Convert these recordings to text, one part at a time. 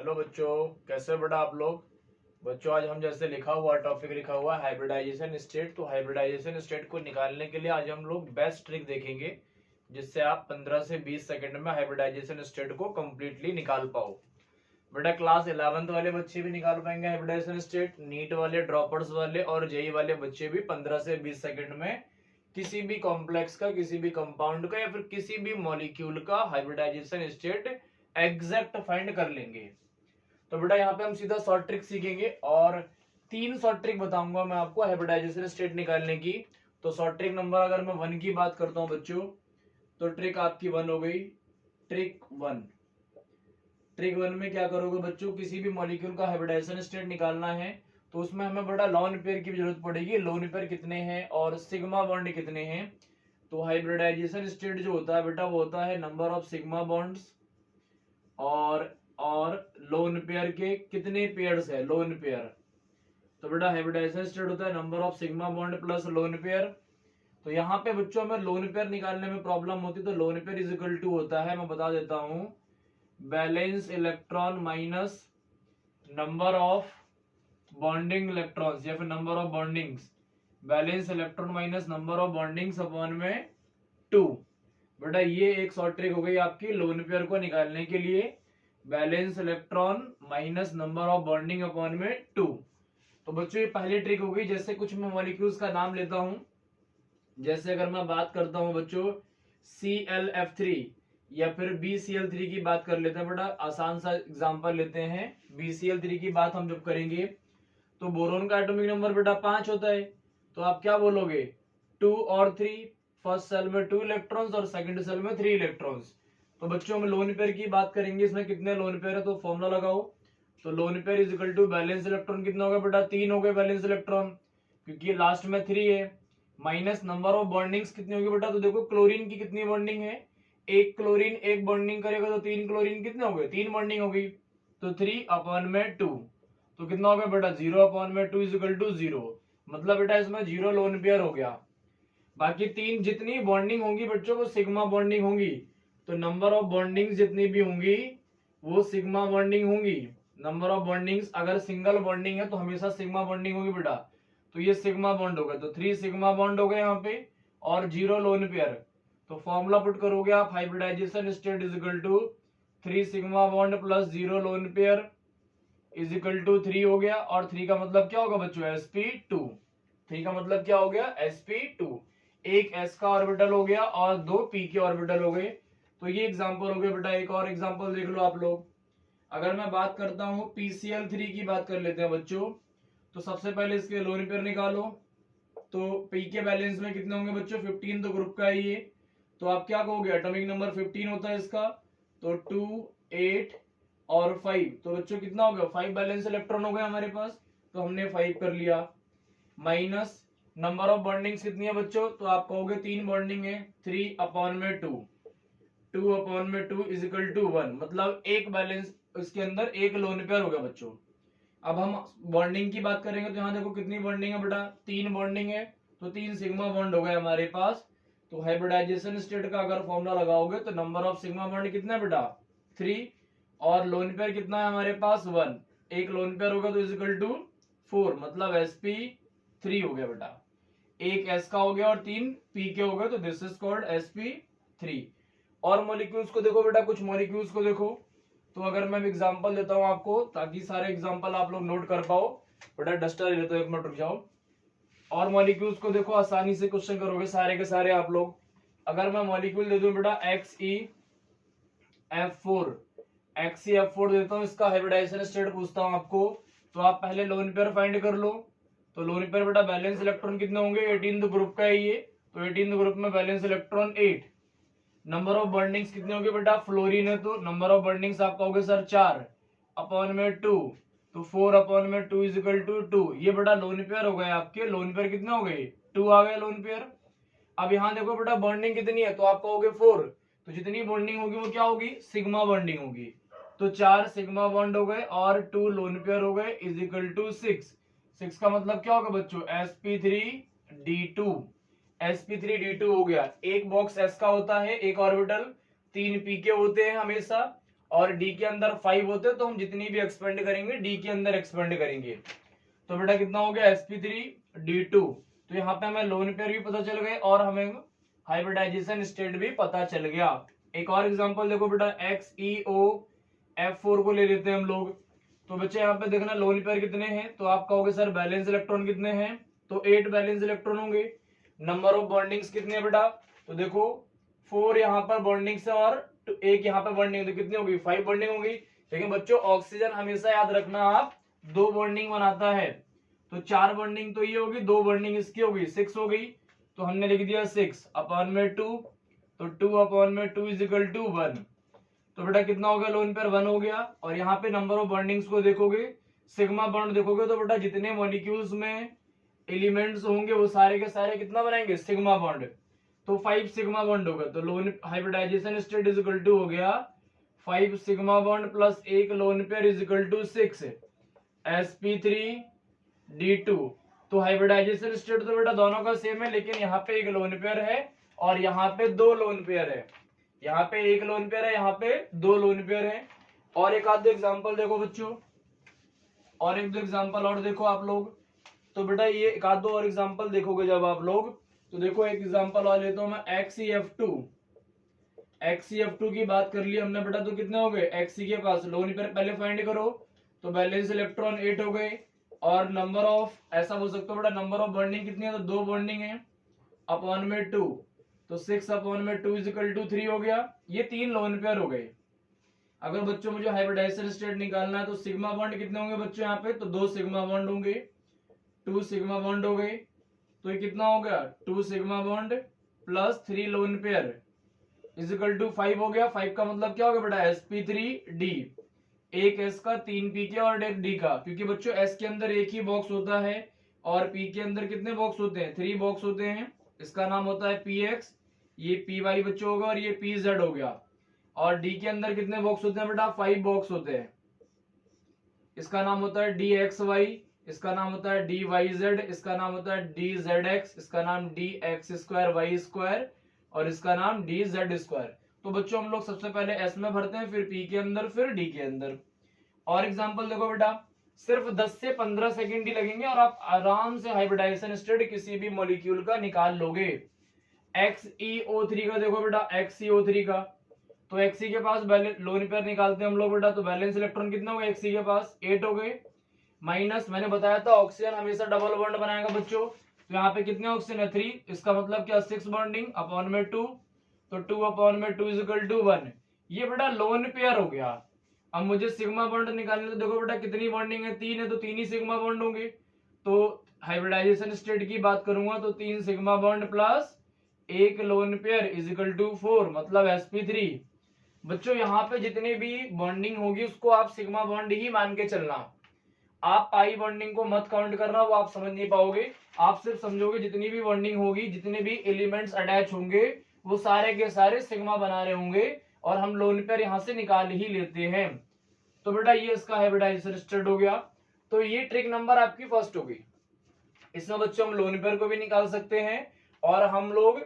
Hello बच्चों, कैसे हो बेटा आप लोग। बच्चों आज हम जैसे टॉपिक लिखा हुआ हाइब्रिडाइजेशन स्टेट। तो हाइब्रिडाइजेशन स्टेट को निकालने के लिए आज हम लोग बेस्ट ट्रिक देखेंगे जिससे आप 15 से 20 सेकंड में हाइब्रिडाइजेशन स्टेट को कंप्लीटली निकाल पाओ। बेटा क्लास 11th वाले बच्चे भी निकाल पाएंगे हाइब्रिडाइजेशन स्टेट, नीट वाले, ड्रॉपर्स वाले और जेई वाले बच्चे भी 15 से 20 सेकंड में किसी भी कॉम्प्लेक्स का, किसी भी कंपाउंड का या फिर किसी भी मॉलिक्यूल का हाइब्रिडाइजेशन स्टेट एग्जैक्ट फाइंड कर लेंगे। तो बेटा यहाँ पे हम सीधा शॉर्ट ट्रिक सीखेंगे और 3 शॉर्ट ट्रिक बताऊंगा मैं आपको हाइब्रिडाइजेशन स्टेट निकालने की। तो शॉर्ट ट्रिक नंबर अगर मैं 1 की बात करता हूँ बच्चों, तो ट्रिक आपकी 1 हो गई। ट्रिक 1 में क्या करोगे बच्चों, किसी भी मॉलिक्यूल का हाइब्रिडाइजेशन स्टेट निकालना है तो उसमें हमें बड़ा लोन पेयर की भी जरूरत पड़ेगी। लोन पेयर कितने हैं और सिग्मा बॉन्ड कितने हैं। तो हाइब्रिडाइजेशन स्टेट जो होता है बेटा वो होता है नंबर ऑफ सिग्मा बॉन्ड्स और लोन पेयर के कितने पेयर्स है, लोन पेयर। तो बेटा हाइब्रिडाइजेशन स्टेट होता है number of sigma bond plus lone pair. तो यहाँ पे बच्चों में लोन पेयर निकालने में प्रॉब्लम होती है, तो lone pair is equal to होता है, मैं बता देता हूं, valence electron minus number of bonding electrons या फिर number of bondings. Valence electron minus number of bondings upon में 2। बेटा ये एक शॉर्ट ट्रिक हो गई आपकी लोन पेयर को निकालने के लिए, balance electron minus number of bonding upon में 2। तो बच्चों ये पहली ट्रिक हो गई। जैसे कुछ मैं मॉलिक्यूल्स का नाम लेता हूं, जैसे अगर मैं बात करता हूं बच्चों ClF3 या फिर BCl3 की बात कर लेते हैं। बेटा आसान सा एग्जांपल लेते हैं, BCl3 की बात हम जब करेंगे तो बोरोन का एटॉमिक नंबर बेटा 5 होता है। तो आप क्या बोलोगे, 2 और 3, फर्स्ट सेल में 2 इलेक्ट्रॉन्स और सेकंड सेल में 3 इलेक्ट्रॉन्स। तो बच्चों हम लोन पेयर की बात करेंगे, इसमें कितने लोन पेयर है तो फॉर्मूला लगाओ। तो lone pair is equal to valence electron कितना होगा बेटा, 3 हो गए बैलेंस इलेक्ट्रॉन क्योंकि लास्ट में 3 है, माइनस नंबर ऑफ बॉन्डिंग्स कितनी होगी बेटा। तो देखो क्लोरीन की कितनी बॉन्डिंग है, एक क्लोरीन एक बॉन्डिंग करेगा तो 3 क्लोरीन कितने हो गए, 3 बॉन्डिंग हो गई। तो 3 अपॉन में 2 तो कितना हो गया बेटा 0 अपॉन में 2 इज इक्वल टू 0। मतलब बेटा इसमें 0 लोन पेयर हो गया। बाकी 3 जितनी बॉन्डिंग होंगी बच्चों वो सिग्मा बॉन्डिंग होंगी। तो नंबर ऑफ बॉन्डिंग्स जितनी भी होंगी वो सिग्मा बॉन्डिंग होंगी। नंबर ऑफ बॉन्डिंग्स अगर सिंगल बॉन्डिंग है तो हमेशा सिग्मा बॉन्डिंग होगी बेटा। तो ये सिग्मा बॉन्ड हो गए, तो 3 सिग्मा बॉन्ड हो गए यहाँ पे और 0 लोन पेयर। तो फॉर्मूला पुट करोगे आप, hybridization state is equal to 3 sigma bond plus 0 lone pair is equal to 3 हो गया। और 3 का मतलब क्या होगा बच्चों, sp2। 3 का मतलब क्या हो गया, sp2। एक s का ऑर्बिटल हो गया और 2 p के ऑर्बिटल हो गए। तो ये एग्जांपल हो गया बेटा। एक और एग्जांपल देख लो आप लोग, अगर मैं बात करता हूं PCl3 की बात कर लेते हैं बच्चों। तो सबसे पहले इसके लोन पेयर निकालो। तो p के बैलेंस में कितने होंगे बच्चों, 15 तो ग्रुप का ही है। तो आप क्या कहोगे, एटॉमिक नंबर 15 होता है इसका। तो 2 8 और 5, तो बच्चों कितना हो गया, 5 बैलेंस इलेक्ट्रॉन हो गए हमारे पास। तो हमने 5 कर लिया। माइनस नंबर ऑफ बॉन्डिंग्स कितनी है बच्चों, तो आप कहोगे 3 बॉन्डिंग है, 3 अपॉन में 2, 2 अपॉन में 2 इज इक्वल टू 1। मतलब एक बैलेंस इसके अंदर एक लोन पेयर हो गया बच्चों। अब हम बॉन्डिंग की बात करेंगे तो यहाँ देखो कितनी बॉन्डिंग है बेटा, 3 बॉन्डिंग है। तो 3 सिग्मा बॉन्ड हो गए हमारे पास। तो हाइब्रिडाइजेशन स्टेट का अगर फॉर्मूला लगाओगे तो नंबर ऑफ सिग्मा बॉन्ड कितना है बेटा, 3 और लोन पेयर कितना है हमारे पास, 1। एक लोन पेयर होगा तो इज इक्वल टू 4, मतलब sp3 हो गया बेटा। एक s का हो गया और 3 p के हो गए, तो दिस इज कॉल्ड sp3। और मॉलिक्यूल्स को देखो बेटा, कुछ मॉलिक्यूल्स को देखो। तो अगर मैं एग्जांपल देता हूं आपको ताकि सारे एग्जांपल आप लोग नोट कर पाओ। बेटा डस्टर ले लेते हो, एक मिनट रुक जाओ। और मॉलिक्यूल्स को देखो, आसानी से क्वेश्चन करोगे सारे के सारे आप लोग। अगर मैं मॉलिक्यूल दे दूं बेटा XeF4 देता हूं, इसका हाइब्रिडाइजेशन स्टेट पूछता हूं आपको, तो आप पहले लोन पेयर फाइंड कर लो। तो लोन पेयर बेटा बैलेंस इलेक्ट्रॉन कितने होंगे, 18 ग्रुप का है ये। तो 18 ग्रुप में balance electron 8। Number of bondings कितने होंगे बेटा, फ्लोरीन है तो नंबर ऑफ बॉन्डिंग्स आप कहोगे सर 4 अपॉन में 2। तो 4 अपॉन में 2 इज इक्वल टू 2। ये बेटा लोन पेयर हो गए आपके। लोन पेयर कितने हो गए, 2 आ गए लोन पेयर। अब यहाँ देखो बेटा बॉन्डिंग कितनी है, तो आप कहोगे 4। तो जितनी बॉन्डिंग होगी वो क्या होगी, सिग्मा बॉन्डिंग होगी। तो 4 सिग्मा बॉन्ड हो गए और 2 लोन पेयर हो गए इज इक्वल टू 6। 6 का मतलब क्या होगा बच्चों, sp3d2। sp3d2 हो गया। एक बॉक्स s का होता है, एक ऑर्बिटल, 3 p के होते हैं हमेशा और डी के अंदर 5 होते तो हम जितनी भी एक्सपेंड करेंगे डी के अंदर एक्सपेंड करेंगे। तो बेटा कितना हो गया sp3d2। तो यहाँ पे हमें लोन पेयर भी पता चल गए और हमें हाइब्रिडाइजेशन स्टेट भी पता चल गया। एक और एग्जांपल देखो बेटा XeO F4 को ले लेते हैं हम लोग। तो बच्चे यहाँ पे देखना लोन पेयर कितने हैं, तो आप कहोगे सर बैलेंस इलेक्ट्रॉन कितने हैं, तो 8 बैलेंस इलेक्ट्रॉन होंगे। नंबर ऑफ बॉन्डिंग्स कितने हैं बेटा, तो देखो 4 यहाँ पर बॉन्डिंग्स है और एक यहाँ पे बॉन्डिंग, तो कितनी होगी 5 बॉन्डिंग होगी। लेकिन बच्चों ऑक्सीजन हमेशा याद रखना आप 2 बॉन्डिंग बनाता है, तो 4 बॉन्डिंग तो ये होगी, 2 बॉन्डिंग इसकी होगी, 6 हो गई। तो हमने लिख दिया 6 अपॉन में 2, तो 2 अपॉन में 2 इज इक्वल टू 1। तो बेटा कितना हो गया लोन पेयर 1 हो गया। और यहाँ पे नंबर ऑफ बॉन्डिंग्स को देखोगे, सिग्मा बॉन्ड देखोगे, तो बेटा जितने मॉलिक्यूल्स में एलिमेंट्स होंगे वो सारे के सारे कितना बनाएंगे सिग्मा बॉन्ड, तो 5 सिग्मा बॉन्ड होगा। तो lone hybridization state is equal to हो गया 5 sigma bond plus 1 lone pair is equal to 6 sp3d2। तो हाइब्रिडाइजेशन स्टेट तो बेटा दोनों का सेम है, लेकिन यहाँ पे एक लोन पेयर है और यहाँ पे 2 लोन पेयर है। यहाँ पे 1 लोन पेयर है, यहाँ पे 2 लोन पेयर है। और एक आध एग्जांपल देखो बच्चों, और एक दो एग्जांपल और देखो आप लोग। तो बेटा ये एक आध दो और एग्जांपल देखोगे जब आप लोग, तो देखो एक एग्जांपल और लेता हूं मैं XeF2। XeF2 की बात कर ली हमने बेटा, तो कितने हो गए Xe के पास लोन पेयर पहले फाइंड करो, तो बैलेंस इलेक्ट्रॉन 8 हो गए। और नंबर ऑफ ऐसा बोल सकते हो बेटा नंबर ऑफ बॉन्डिंग कितनी है, तो 2 बॉन्डिंग है अपॉन में 2, तो 6 अपॉन में 2 इज इक्वल टू 3 हो गया। ये 3 लोन पेयर हो गए। अगर बच्चों मुझे हाइब्रिडाइजेशन स्टेट निकालना है तो सिग्मा बॉन्ड कितने होंगे बच्चों यहाँ पे, तो 2 सिग्मा बॉन्ड होंगे, 2 सिग्मा बॉन्ड हो गए। तो ये कितना हो गया 2 sigma bond plus 3 lone pair is equal to 5 हो गया। 5 का मतलब क्या हो गया बेटा sp3d, एक s का 3 p के और एक d का, क्योंकि बच्चों s के अंदर एक ही बॉक्स होता है और p के अंदर कितने बॉक्स होते हैं 3 बॉक्स होते हैं। इसका नाम होता है px, ये py बच्चों होगा और ये pz हो गया। और d के अंदर कितने बॉक्स होते हैं बेटा 5 बॉक्स होते हैं, इसका नाम होता है dxy, इसका नाम होता है dyz, इसका नाम होता है dzx, इसका नाम dx2y2 और इसका नाम dz2। तो बच्चों हम लोग सबसे पहले s में भरते हैं, फिर p के अंदर, फिर d के अंदर। और एग्जांपल देखो बेटा, सिर्फ 10 से 15 सेकंड ही लगेंगे और आप आराम से हाइब्रिडाइजेशन स्टेट किसी भी मॉलिक्यूल का निकाल लोगे। XeO3 का देखो बेटा, XeO3 का, तो Xe के पास लोन पेयर निकालते हैं हम लोग बेटा, तो बैलेंस इलेक्ट्रॉन कितना होगा Xe के पास 8 हो गए। माइनस मैंने बताया था ऑक्सीजन हमेशा डबल बॉन्ड बनाएगा बच्चों, तो यहाँ पे कितने ऑक्सीजन है 3, इसका मतलब क्या 6 बॉन्डिंग अपॉन में 2, तो 2 अपॉन में 2 इज इक्वल टू 1। ये बेटा लोन पेयर हो गया। अब मुझे सिग्मा बॉन्ड निकालने, तो देखो बेटा कितनी बॉन्डिंग है 3 है, तो 3 ही सिग्मा बॉन्ड होंगे। तो हाइब्रिडाइजेशन स्टेट की बात करूंगा तो 3 sigma bond plus 1 lone pair is equal to 4, मतलब sp3। बच्चों यहाँ पे जितनी भी बॉन्डिंग होगी उसको आप सिग्मा बॉन्ड ही मान के चलना, आप पाई बॉन्डिंग को मत काउंट करना, वो आप समझ नहीं पाओगे। आप सिर्फ समझोगे जितनी भी बॉन्डिंग होगी, जितने भी एलिमेंट्स अटैच होंगे वो सारे के सारे सिग्मा बना रहे होंगे और हम लोन पेयर यहाँ से निकाल ही लेते हैं। तो बेटा ये इसका हाइब्रिडाइजेशन स्टेट हो गया। तो ये ट्रिक नंबर आपकी फर्स्ट होगी। इसमें बच्चों हम लोन पेयर को भी निकाल सकते हैं और हम लोग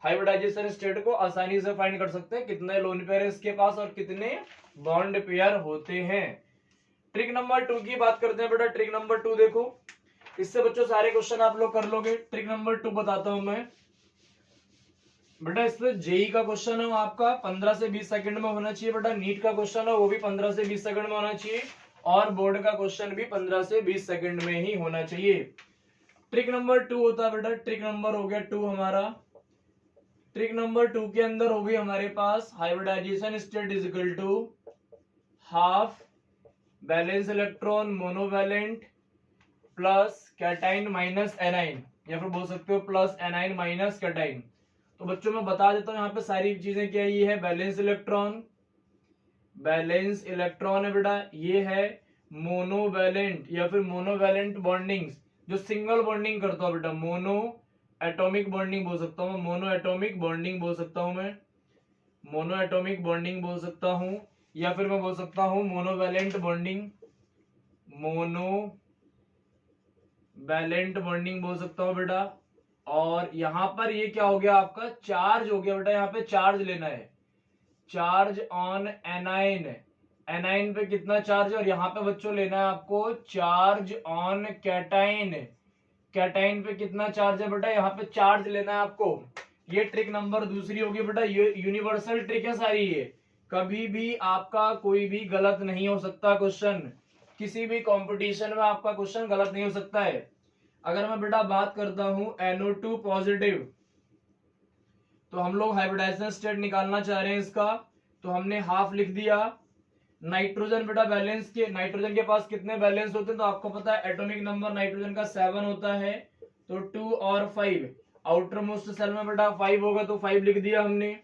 हाइब्रिडाइजेशन स्टेट को आसानी से फाइंड कर सकते हैं, कितने लोन पेयर है इसके पास और कितने बॉन्ड पेयर होते हैं। ट्रिक नंबर 2 की बात करते हैं बेटा। ट्रिक नंबर 2 देखो, इससे बच्चों सारे क्वेश्चन आप लोग कर लोगे। ट्रिक नंबर 2 बताता हूं मैं बेटा, इसमें जेई का क्वेश्चन है आपका 15 से 20 सेकंड में होना चाहिए बेटा, नीट का क्वेश्चन है वो भी 15 से 20 सेकंड में होना चाहिए और बोर्ड का क्वेश्चन भी 15 से 20 सेकंड में ही होना चाहिए। ट्रिक नंबर 2 होता है बेटा, ट्रिक नंबर हो गया 2 हमारा। ट्रिक नंबर 2 के अंदर होगी हमारे पास hybridization state is equal to half valence electron monovalent plus cation minus anion, या फिर बोल सकते हो प्लस एनाइन माइनस कैटाइन। तो बच्चों मैं बता देता हूं यहाँ पे सारी चीजें क्या ये है, बैलेंस इलेक्ट्रॉन है बेटा, ये है मोनोवैलेंट या फिर मोनोवैलेंट बॉन्डिंग्स जो सिंगल बॉन्डिंग करता हूं बेटा, मोनो एटॉमिक बॉन्डिंग बोल सकता हूं, मोनो एटॉमिक बॉन्डिंग बोल सकता हूं मैं, मोनो एटॉमिक बॉन्डिंग बोल सकता हूं, या फिर मैं बोल सकता हूं monovalent bonding, monovalent bonding बोल सकता हूं बेटा। और यहां पर ये क्या हो गया आपका चार्ज हो गया बेटा, यहाँ पे चार्ज लेना है, चार्ज ऑन एनाइन, एनाइन पे कितना चार्ज है, और यहाँ पे बच्चों लेना है आपको चार्ज ऑन कैटाइन, कैटाइन पे कितना चार्ज है बेटा, यहाँ पे चार्ज लेना है आपको। ये ट्रिक नंबर दूसरी होगी बेटा, ये यूनिवर्सल ट्रिक है सारी, ये कभी भी आपका कोई भी गलत नहीं हो सकता क्वेश्चन, किसी भी कंपटीशन में आपका क्वेश्चन गलत नहीं हो सकता है। अगर मैं बेटा बात करता हूं NO2 पॉजिटिव, तो हम लोग हाइब्रिडाइजेशन स्टेट निकालना चाह रहे हैं इसका, तो हमने हाफ लिख दिया। नाइट्रोजन बेटा बैलेंस के, नाइट्रोजन के पास कितने बैलेंस होते हैं, तो आपको पता है एटॉमिक नंबर नाइट्रोजन का 7 होता है, तो 2 और 5, आउटर मोस्ट सेल में बेटा 5 होगा तो 5 लिख दिया हमने।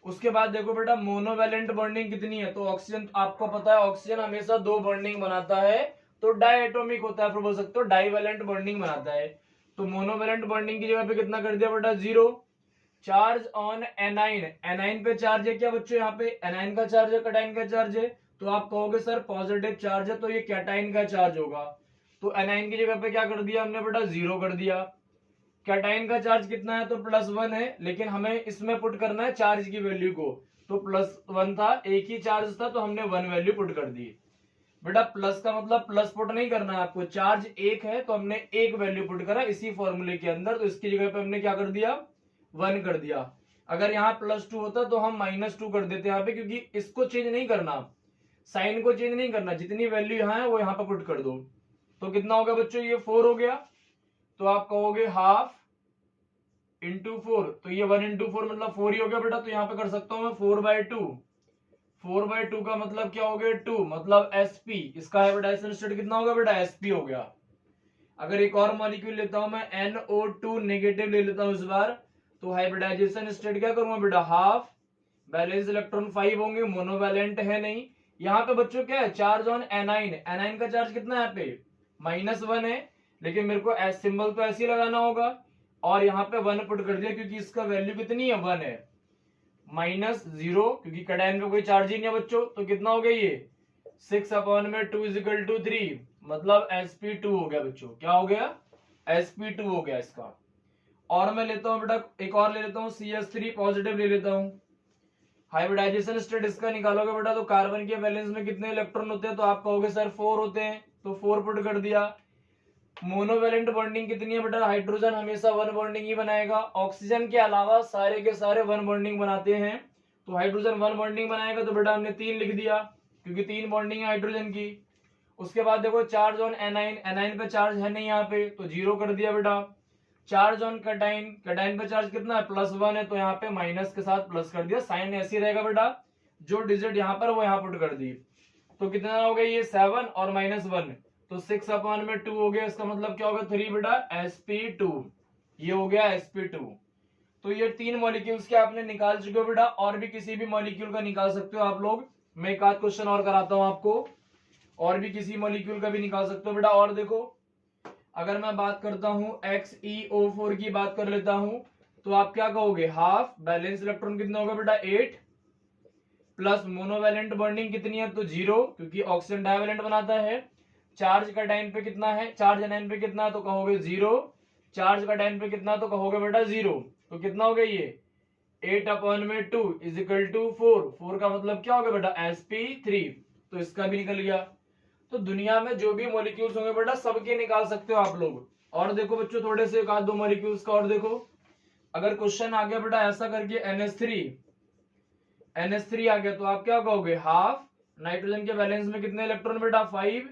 उसके बाद देखो बेटा मोनोवैलेंट बॉन्डिंग कितनी है, तो ऑक्सीजन आपको पता है ऑक्सीजन हमेशा 2 बॉन्डिंग बनाता है, तो डायएटॉमिक होता है, फिर बोल सकते हो डाइवैलेंट बॉन्डिंग बनाता है। तो मोनोवैलेंट बॉन्डिंग की जगह पे कितना कर दिया बेटा 0। चार्ज ऑन एनाइन, एनाइन पे चार्ज है क्या बच्चों, यहाँ पे एनाइन का चार्ज है कैटाइन का चार्ज है, तो आप कहोगे सर पॉजिटिव चार्ज है तो ये कैटाइन का चार्ज होगा, तो एनाइन की जगह पे क्या कर दिया हमने बेटा 0 कर दिया। कैटाइन का चार्ज कितना है, तो +1 है, लेकिन हमें इसमें पुट करना है चार्ज की वैल्यू को, तो +1 था, एक ही चार्ज था तो हमने 1 वैल्यू पुट कर दी। बेटा प्लस का मतलब प्लस पुट नहीं करना है आपको, चार्ज 1 है तो हमने 1 वैल्यू पुट करा इसी फॉर्मूले के अंदर, तो इसकी जगह पे हमने क्या कर दिया 1 कर दिया। अगर यहाँ +2 होता तो हम -2 कर देते यहाँ पे, क्योंकि इसको चेंज नहीं करना, साइन को चेंज नहीं करना, जितनी वैल्यू यहाँ है वो यहाँ पे पुट कर दो। तो कितना हो गया बच्चों, ये 4 हो गया, तो आप कहोगे हाफ इंटू 4, तो ये 1 इंटू 4 मतलब 4 ही हो गया बेटा, तो यहाँ पे कर सकता हूं मैं 4/2, 4/2 का मतलब क्या हो गया 2, मतलब sp, इसका हाइब्रिडाइजेशन स्टेट कितना होगा बेटा sp हो गया। अगर एक और मॉलिक्यूल लेता हूं मैं NO2 नेगेटिव ले लेता हूं इस बार, तो हाइब्रिडाइजेशन स्टेट क्या करूंगा बेटा हाफ, बैलेंस इलेक्ट्रॉन 5 होंगे, मोनोवैलेंट है नहीं। यहाँ पे बच्चों क्या है चार्ज ऑन एनाइन, एनाइन का चार्ज कितना है यहाँ पे -1 है, लेकिन मेरे को एस सिंबल तो ऐसे ही लगाना होगा, और यहाँ पे 1 पुट कर दिया क्योंकि इसका वैल्यू कितनी है 1 है, -0 क्योंकि कैटायन पे कोई चार्ज ही नहीं है बच्चों, तो कितना हो गया ये 6/2 = 3, मतलब sp2 हो गया बच्चों, क्या हो गया sp2 हो गया इसका। और मैं लेता हूं बेटा एक और ले लेता हूं CH3 पॉजिटिव ले लेता हूं, हाइब्रिडाइजेशन स्टेट इसका निकालोगे बेटा, तो कार्बन के बैलेंस में कितने इलेक्ट्रॉन होते हैं, तो आप कहोगे सर 4 होते हैं, तो 4 पुट कर दिया। मोनोवैलेंट बॉन्डिंग कितनी है बेटा, हाइड्रोजन हमेशा 1 बॉन्डिंग ही बनाएगा, ऑक्सीजन के अलावा सारे के सारे 1 बॉन्डिंग बनाते हैं, तो हाइड्रोजन 1 बॉन्डिंग बनाएगा, तो बेटा हमने 3 लिख दिया क्योंकि 3 बॉन्डिंग है हाइड्रोजन की। उसके बाद देखो चार्ज ऑन एनाइन, एनाइन पे चार्ज है नहीं यहाँ पे, तो 0 कर दिया बेटा। चार्ज ऑन कैटाइन, कैटाइन पे चार्ज कितना है +1 है, तो यहाँ पे माइनस के साथ प्लस कर दिया, साइन ऐसे ही रहेगा बेटा, जो डिजिट यहाँ पर वो यहाँ पुट कर दी। तो कितना हो गया ये 7 और -1, तो 6/2 हो गया, इसका मतलब क्या होगा 3 बेटा sp2, ये हो गया sp2। तो ये 3 मॉलिक्यूल्स के आपने निकाल चुके हो बेटा, और भी किसी भी मॉलिक्यूल का निकाल सकते हो आप लोग, मैं एक आध क्वेश्चन और कराता हूं आपको, और भी किसी मॉलिक्यूल का भी निकाल सकते हो बेटा। और देखो अगर मैं बात करता हूं XeO4 की बात कर लेता हूं, तो आप क्या कहोगे हाफ, बैलेंस इलेक्ट्रॉन कितना होगा बेटा 8, प्लस मोनोवैलेंट बॉन्डिंग कितनी है, तो 0 क्योंकि ऑक्सीजन डाइवैलेंट बनाता है। चार्ज का टाइम पे कितना है, चार्ज एनाइन पे कितना है, तो कहोगे 0, चार्ज का टाइम पे कितना, तो कहोगे बेटा 0, तो कितना हो गया ये 8/2 = 4, 4 का मतलब क्या होगा बेटा sp3, तो इसका भी निकल गया। तो दुनिया में जो भी मॉलिक्यूल्स होंगे बेटा सबके निकाल सकते हो आप लोग। और देखो बच्चों थोड़े से एक आध दो मॉलिक्यूल्स का और देखो, अगर क्वेश्चन आ गया बेटा ऐसा करके NH3 आ गया, तो आप क्या कहोगे हाफ, नाइट्रोजन के बैलेंस में कितने इलेक्ट्रॉन बेटा 5,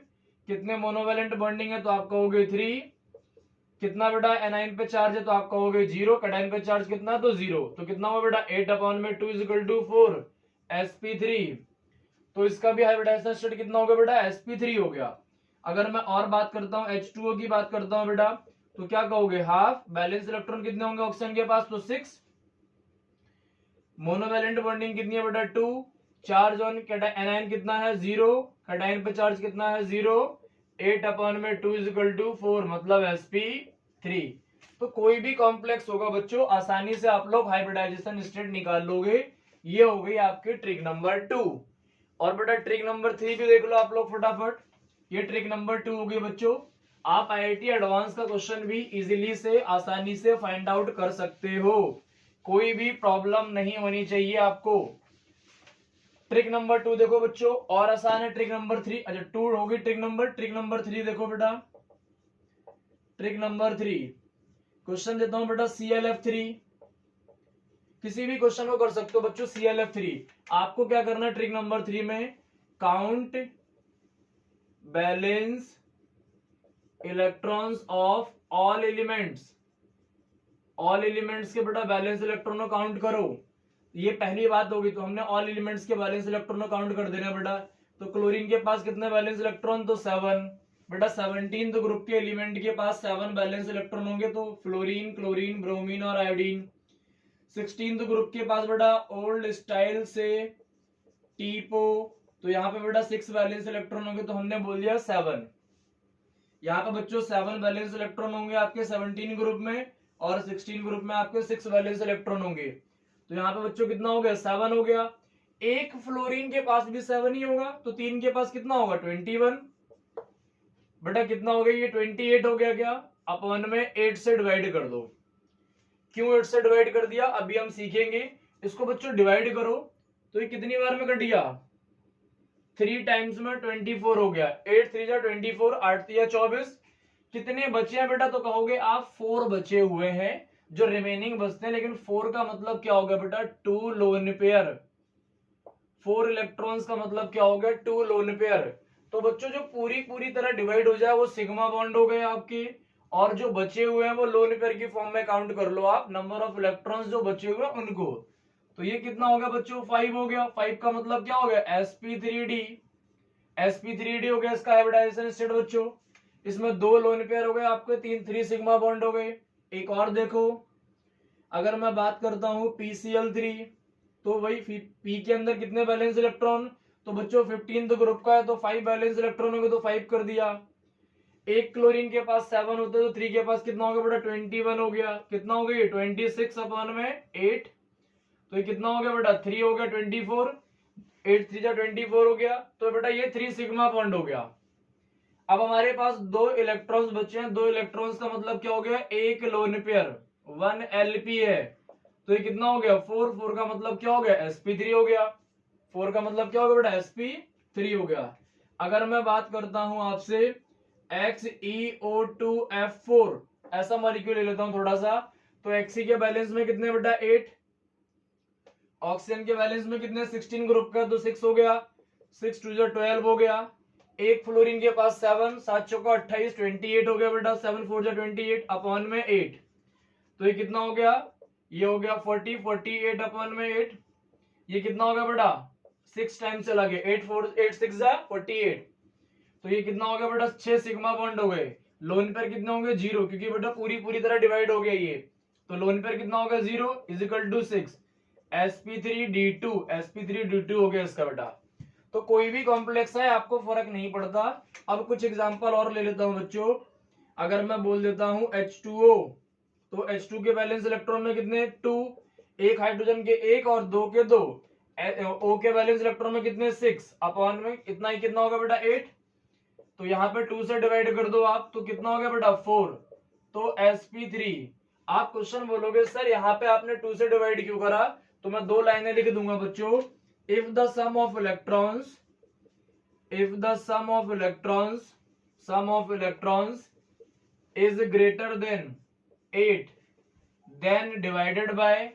कितने मोनोवैलेंट बॉन्डिंग है, तो आप कहोगे 3, कितना बेटा एनाइन पे चार्ज है, तो आप कहोगे 0, कैटायन पे चार्ज कितना, तो 0, तो कितना हुआ बेटा 8/2 = 4 sp3, तो इसका भी हाइब्रिडाइजेशन स्टेट कितना होगा बेटा sp3 हो गया। अगर मैं और बात करता हूं H2O की बात करता हूं बेटा, तो क्या कहोगे हाफ, बैलेंस इलेक्ट्रॉन कितने होंगे ऑक्सीजन के पास, तो 6, मोनोवैलेंट बॉन्डिंग कितनी है बेटा 2, चार्ज ऑन एनाइन कितना है 0, कैटायन पे चार्ज कितना है 0, 8/2 = 4, मतलब sp3। तो कोई भी कॉम्प्लेक्स होगा बच्चों आसानी से आप लोग हाइब्रिडाइजेशन स्टेट निकाल लोगे। ये हो गई आपकी ट्रिक नंबर 2। और बेटा ट्रिक नंबर 3 भी देख लो आप लोग फटाफट, ये ट्रिक नंबर 2 हो गई बच्चों। आप IIT एडवांस का क्वेश्चन भी इजीली से आसानी से फाइंड आउट कर सकते हो, कोई भी प्रॉब्लम नहीं होनी चाहिए आपको। ट्रिक नंबर 2 देखो बच्चों, और आसान है ट्रिक नंबर 3। अच्छा 2 होगी ट्रिक नंबर 3 देखो बेटा, ट्रिक नंबर 3 क्वेश्चन देता हूं बेटा, CLF3, किसी भी क्वेश्चन को कर सकते हो बच्चों CLF3। आपको क्या करना है ट्रिक नंबर 3 में, count balance electrons of all elements, all elements के बेटा बैलेंस इलेक्ट्रॉनों काउंट करो। ये पहली बात होगी, तो हमने ऑल एलिमेंट्स के बैलेंस इलेक्ट्रॉनों काउंट कर देना बेटा। तो क्लोरीन के पास कितने बैलेंस इलेक्ट्रॉन, तो 7 बेटा। 17 ग्रुप के एलिमेंट के पास 7 बैलेंस इलेक्ट्रॉन होंगे, तो फ्लोरीन, क्लोरीन, ब्रोमीन और आयोडीन। 16 ग्रुप के पास बेटा ओल्ड स्टाइल से टीपो, तो यहाँ पे बेटा 6 बैलेंस इलेक्ट्रॉन होंगे, तो हमने बोल दिया 7। यहाँ पे बच्चों 7 बैलेंस इलेक्ट्रॉन होंगे आपके 17 ग्रुप में, और 16 ग्रुप में आपके 6 बैलेंस इलेक्ट्रॉन होंगे। तो यहाँ पे बच्चों कितना हो गया, 7 हो गया। एक फ्लोरीन के पास भी 7 ही होगा, तो 3 के पास कितना होगा, 21 बेटा। कितना हो गया ये, 28 हो गया। क्या अपन में 8 से डिवाइड कर दो। क्यों 8 से डिवाइड कर दिया, अभी हम सीखेंगे। इसको बच्चों डिवाइड करो, तो ये कितनी बार में कट गया, 3 टाइम्स में 24 हो गया। 8 3 जा 24, 8 3 24। कितने बचे हैं बेटा, तो कहोगे आप 4 बचे हुए हैं, जो रिमेनिंग बचते हैं। लेकिन 4 का मतलब क्या हो गया बेटा, 2 लोन पेयर। 4 इलेक्ट्रॉन्स का मतलब क्या हो गया, 2 लोन पेयर। तो बच्चों जो पूरी तरह डिवाइड हो जाए वो सिग्मा बॉन्ड हो गए आपके, और जो बचे हुए हैं वो लोन पेयर की फॉर्म में काउंट कर लो आप, नंबर ऑफ इलेक्ट्रॉन्स जो बचे हुए हैं उनको। तो ये कितना हो गया बच्चों, 5 हो गया। 5 का मतलब क्या हो गया, sp3d। sp3d हो गया इसका हाइब्रिडाइजेशन स्टेट बच्चों। इसमें 2 लोन पेयर हो गए आपके, 3 सिग्मा बॉन्ड हो गए। एक और देखो, अगर मैं बात करता हूं PCl3, तो वही P के अंदर कितने बैलेंस इलेक्ट्रॉन, तो बच्चों 15 ग्रुप का है, तो 5 बैलेंस इलेक्ट्रॉन होंगे, तो 5 कर दिया। एक क्लोरीन के पास 7 होते हैं, तो 3 के पास कितना हो गया बेटा, 21 हो गया। कितना हो गया, 26 अपन में 8, तो ये कितना हो गया बेटा, 3 हो गया 24। 8 3 जा 24 हो गया, तो बेटा ये 3 सिग्मा बॉन्ड हो गया। अब हमारे पास 2 इलेक्ट्रॉन्स बचे हैं। 2 इलेक्ट्रॉन्स का मतलब क्या हो गया, एक लोन पेयर, 1 LP है, तो ये कितना हो गया, 4। 4 का मतलब क्या हो गया, sp3 हो गया। 4 का मतलब क्या हो गया बेटा, sp3 हो गया। अगर मैं बात करता हूं आपसे XeO2F4, ऐसा मॉलिक्यूल ले लेता हूं थोड़ा सा, तो Xe के बैलेंस में कितने बेटा, 8। ऑक्सीजन के बैलेंस में कितने, 16 ग्रुप का, तो 6 हो गया। 6 2 जा 12 हो गया। एक फ्लोरीन के पास 7, 7 चौका 28, 28 हो गया बेटा। 7 4 जा 28 अपॉन में 8, तो ये कितना हो गया, ये हो गया 40, 48 अपॉन में 8। ये कितना हो गया बेटा, 6 टाइम्स चला गया, 8 4 8 6 जा 48, तो ये कितना हो गया बेटा, 6 सिग्मा बॉन्ड हो गए। लोन पेयर कितने होंगे, 0, क्योंकि बेटा पूरी तरह डिवाइड हो गया ये। तो लोन पेयर कितना होगा, 0 is equal to 6 sp3d2। sp3d2 हो गया इसका बेटा। तो कोई भी कॉम्प्लेक्स है आपको फर्क नहीं पड़ता। अब कुछ एग्जांपल और ले लेता हूं बच्चों। अगर मैं बोल देता हूं H2O, तो H2 के बैलेंस इलेक्ट्रॉन में कितने, 2। एक हाइड्रोजन के 1 और 2 के 2। O के बैलेंस इलेक्ट्रॉन में कितने, 6 अपॉन में इतना ही कितना होगा बेटा, 8। तो यहाँ पे 2 से डिवाइड कर दो आप, तो कितना हो गया बेटा, 4। तो sp3। आप क्वेश्चन बोलोगे सर यहाँ पे आपने 2 से डिवाइड क्यों करा, तो मैं 2 लाइनें लिख दूंगा बच्चों। if the sum of electrons is greater than 8, then divided by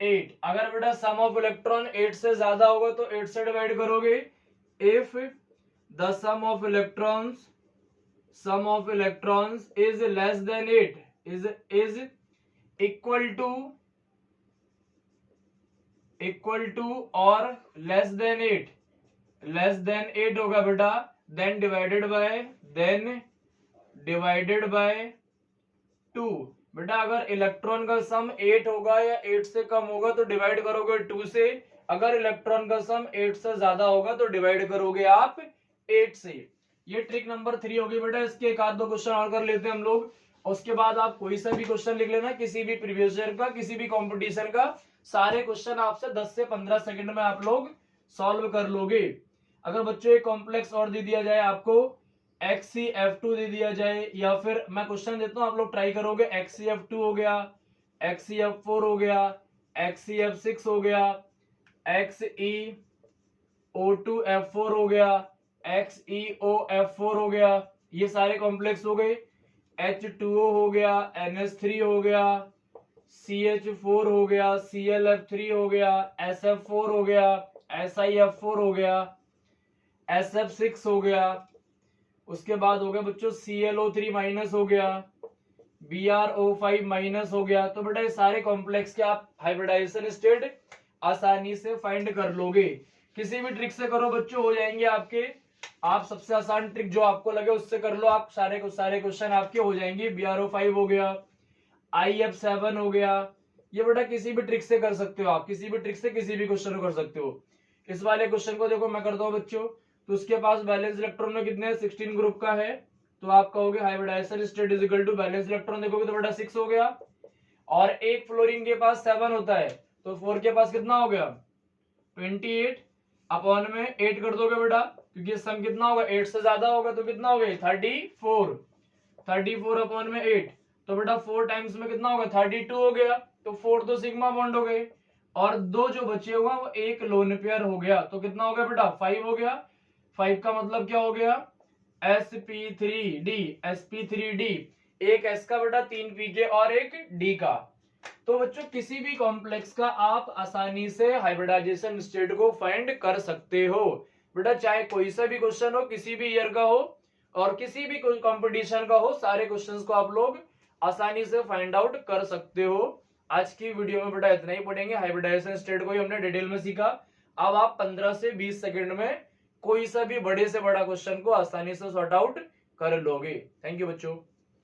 8। अगर बेटा सम ऑफ इलेक्ट्रॉन 8 से ज्यादा होगा तो 8 से डिवाइड करोगे। if the sum of electrons is less than 8, is equal to or less than 8 होगा बेटा, then divided by 2। बेटा अगर इलेक्ट्रॉन का सम 8 होगा या 8 से कम होगा तो डिवाइड करोगे 2 से। अगर इलेक्ट्रॉन का सम 8 से ज्यादा होगा तो डिवाइड करोगे आप 8 से। ये ट्रिक नंबर 3 होगी बेटा। इसके एक आध दो क्वेश्चन और कर लेते हैं हम लोग, उसके बाद आप कोई सा भी क्वेश्चन लिख लेना, किसी भी प्रीवियस ईयर का, किसी भी कंपटीशन का। सारे क्वेश्चन आपसे 10 से 15 सेकंड में आप लोग सॉल्व कर लोगे। अगर बच्चों एक कॉम्प्लेक्स और दे दिया जाए आपको, XeF2 दे दिया जाए, या फिर मैं क्वेश्चन देता हूं आप लोग ट्राई करोगे, XeF2 हो गया, XeF4 हो गया, XeF6 हो गया, XeO2F4 हो गया, XeOF4 हो गया, ये सारे कॉम्प्लेक्स हो गए। H2O हो गया, NH3 हो गया, CH4 हो गया, ClF3 हो गया, SF4 हो गया, SiF4 हो गया, SF6 हो गया, उसके बाद हो गया बच्चों ClO3 माइनस हो गया, BrO5 माइनस हो गया। तो बेटा ये सारे कॉम्प्लेक्स के आप हाइब्रिडाइजेशन स्टेट आसानी से फाइंड कर लोगे, किसी भी ट्रिक से करो बच्चों हो जाएंगे आपके। आप सबसे आसान ट्रिक जो आपको लगे उससे कर लो, आप सारे क्वेश्चन आपके हो जाएंगे। BrO5 हो गया, IF7 हो गया, ये बेटा किसी भी ट्रिक से कर सकते हो आप, किसी भी ट्रिक से किसी भी क्वेश्चन को कर सकते हो। इस वाले क्वेश्चन को देखो मैं करता हूँ बच्चों, तो उसके पास बैलेंस इलेक्ट्रॉन में कितने 16 ग्रुप का है, तो आप कहोगे hybridization state is equal to valence electron देखोगे तो बेटा 6 हो गया, और एक फ्लोरीन के पास 7 होता है, तो 4 के पास कितना हो गया 28 अपॉन में 8 कर दोगे बेटा, क्योंकि सम कितना होगा 8 से ज्यादा होगा, तो कितना हो गया 34 अपॉन में 8, तो बेटा 4 टाइम्स में कितना होगा 32 हो गया, तो 4 तो सिग्मा बॉन्ड हो गए, और 2 जो बचे हुआ वो एक लोन पेयर हो गया, तो कितना हो गया बेटा 5 हो गया। 5 का मतलब क्या हो गया sp3d, एक s का बेटा 3 p के और एक d का। तो बच्चों किसी भी कॉम्प्लेक्स का आप आसानी से हाइब्रिडाइजेशन स्टेट को फाइंड कर सकते हो बेटा, चाहे कोई सा भी क्वेश्चन हो, किसी भी ईयर का हो और किसी भी कंपटीशन का हो, सारे क्वेश्चंस को आप लोग आसानी से फाइंड आउट कर सकते हो। आज की वीडियो में बेटा इतना ही पढ़ेंगे, हाइब्रिडाइजेशन स्टेट को ही हमने डिटेल में सीखा। अब आप 15 से 20 सेकंड में कोई सा भी बड़े से बड़ा क्वेश्चन को आसानी से सॉर्ट आउट कर लोगे। थैंक यू बच्चों।